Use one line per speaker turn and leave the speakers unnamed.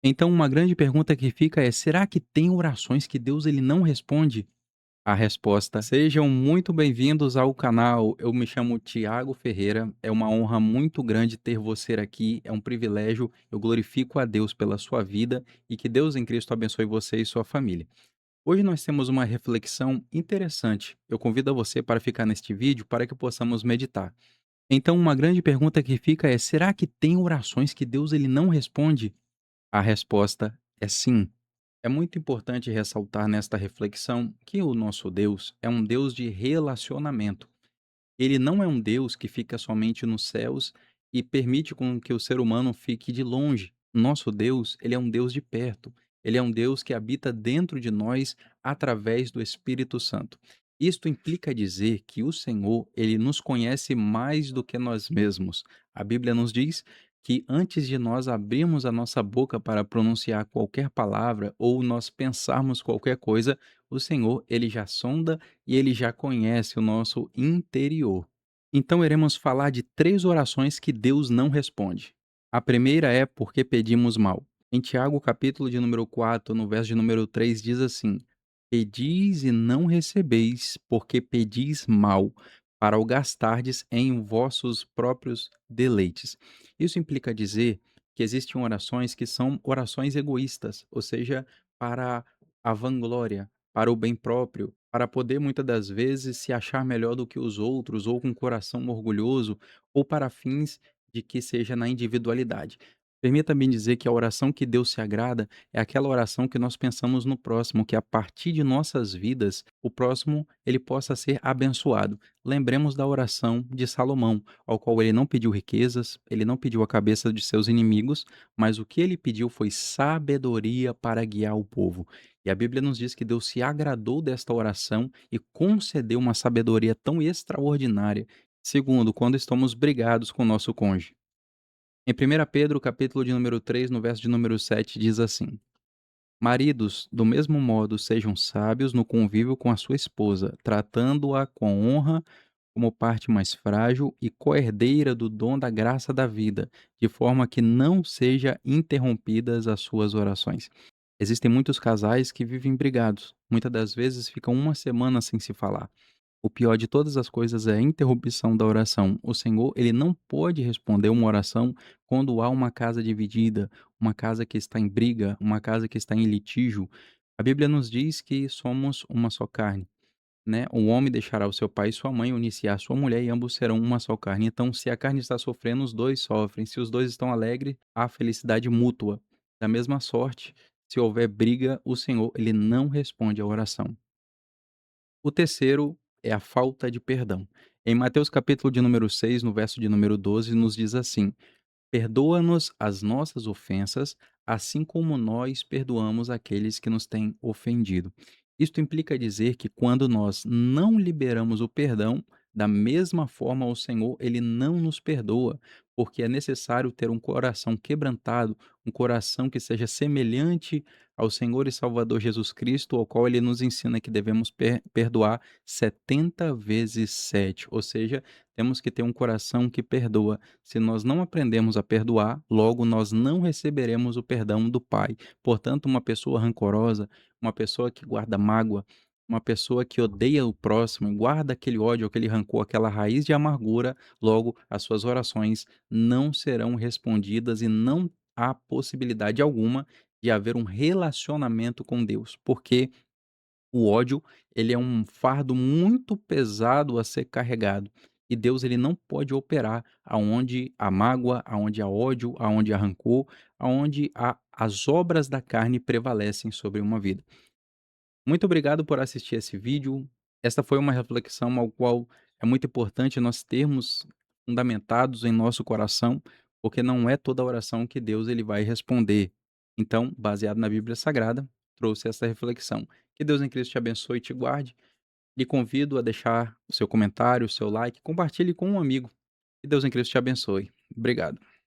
Então uma grande pergunta que fica é: será que tem orações que Deus ele não responde? A resposta: sejam muito bem-vindos ao canal. Eu me chamo Tiago Ferreira. É uma honra muito grande ter você aqui. É um privilégio. Eu glorifico a Deus pela sua vida e que Deus em Cristo abençoe você e sua família. Hoje nós temos uma reflexão interessante. Eu convido a você para ficar neste vídeo para que possamos meditar. Então, uma grande pergunta que fica é: será que tem orações que Deus ele não responde? A resposta é sim. É muito importante ressaltar nesta reflexão que o nosso Deus é um Deus de relacionamento. Ele não é um Deus que fica somente nos céus e permite com que o ser humano fique de longe. Nosso Deus, ele é um Deus de perto. Ele é um Deus que habita dentro de nós através do Espírito Santo. Isto implica dizer que o Senhor, ele nos conhece mais do que nós mesmos. A Bíblia nos diz que antes de nós abrirmos a nossa boca para pronunciar qualquer palavra ou nós pensarmos qualquer coisa, o Senhor, ele já sonda e ele já conhece o nosso interior. Então iremos falar de 3 orações que Deus não responde. A primeira é porque pedimos mal. Em Tiago, capítulo de número 4, no verso de número 3, diz assim: Pedis e não recebeis, porque pedis mal, para o gastardes em vossos próprios deleites. Isso implica dizer que existem orações que são orações egoístas, ou seja, para a vanglória, para o bem próprio, para poder muitas das vezes se achar melhor do que os outros, ou com um coração orgulhoso, ou para fins de que seja na individualidade. Permita-me dizer que a oração que Deus se agrada é aquela oração que nós pensamos no próximo, que a partir de nossas vidas, o próximo ele possa ser abençoado. Lembremos da oração de Salomão, ao qual ele não pediu riquezas, ele não pediu a cabeça de seus inimigos, mas o que ele pediu foi sabedoria para guiar o povo. E a Bíblia nos diz que Deus se agradou desta oração e concedeu uma sabedoria tão extraordinária. Segundo, quando estamos brigados com o nosso cônjuge. Em 1 Pedro, capítulo de número 3, no verso de número 7, diz assim: Maridos, do mesmo modo, sejam sábios no convívio com a sua esposa, tratando-a com honra como parte mais frágil e coerdeira do dom da graça da vida, de forma que não seja interrompidas as suas orações. Existem muitos casais que vivem brigados, muitas das vezes ficam uma semana sem se falar. O pior de todas as coisas é a interrupção da oração. O Senhor, ele não pode responder uma oração quando há uma casa dividida, uma casa que está em briga, uma casa que está em litígio. A Bíblia nos diz que somos uma só carne, né? O homem deixará o seu pai e sua mãe, unir-se à sua mulher e ambos serão uma só carne. Então, se a carne está sofrendo, os dois sofrem. Se os dois estão alegres, há felicidade mútua. Da mesma sorte, se houver briga, o Senhor, ele não responde à oração. O terceiro é a falta de perdão. Em Mateus capítulo de número 6, no verso de número 12, nos diz assim: Perdoa-nos as nossas ofensas, assim como nós perdoamos aqueles que nos têm ofendido. Isto implica dizer que quando nós não liberamos o perdão, da mesma forma o Senhor, ele não nos perdoa, porque é necessário ter um coração quebrantado, um coração que seja semelhante ao Senhor e Salvador Jesus Cristo, ao qual ele nos ensina que devemos perdoar 70 vezes 7, ou seja, temos que ter um coração que perdoa. Se nós não aprendemos a perdoar, logo nós não receberemos o perdão do Pai. Portanto, uma pessoa rancorosa, uma pessoa que guarda mágoa, uma pessoa que odeia o próximo, guarda aquele ódio, aquele rancor, aquela raiz de amargura, logo as suas orações não serão respondidas e não há possibilidade alguma de haver um relacionamento com Deus, porque o ódio, ele é um fardo muito pesado a ser carregado. E Deus ele não pode operar aonde há mágoa, aonde há ódio, aonde há rancor, aonde as obras da carne prevalecem sobre uma vida. Muito obrigado por assistir esse vídeo. Esta foi uma reflexão ao qual é muito importante nós termos fundamentados em nosso coração, porque não é toda oração que Deus ele vai responder. Então, baseado na Bíblia Sagrada, trouxe essa reflexão. Que Deus em Cristo te abençoe e te guarde. Lhe convido a deixar o seu comentário, o seu like, compartilhe com um amigo. Que Deus em Cristo te abençoe. Obrigado.